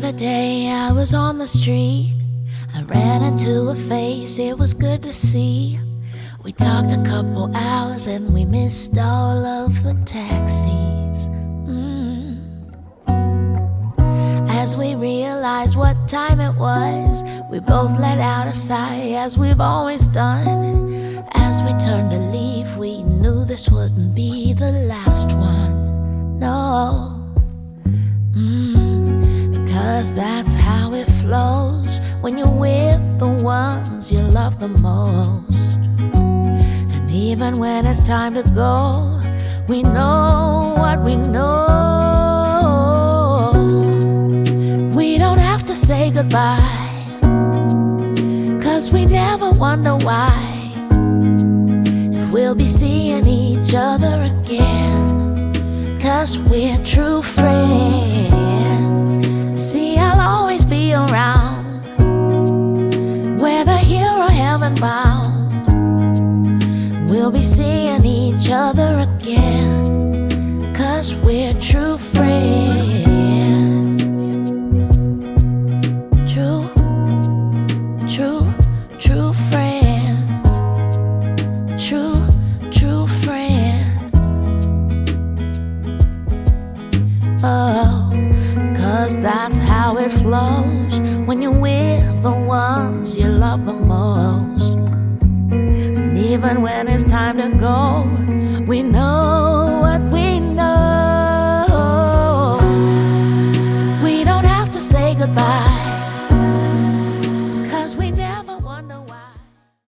other day I was on the street. I ran into a face, it was good to see. We talked a couple hours and we missed all of the taxis. As we realized what time it was, we both let out a sigh, as we've always done. As we turned to leave, we knew this wouldn't be the last one. No. Because that's how it flows when you're with the ones you love the most. And even when it's time to go, we know what we know. We don't have to say goodbye, 'cause we never wonder why, if we'll be seeing each other again, 'cause we're true friends. See, I'll always be around, whether here or heaven bound. We'll be seeing each other again, 'cause we're true friends. True, true, true friends. True, true friends. Oh, 'cause that's how it flows when you're with the ones you love the most. And even when it's time to go, we know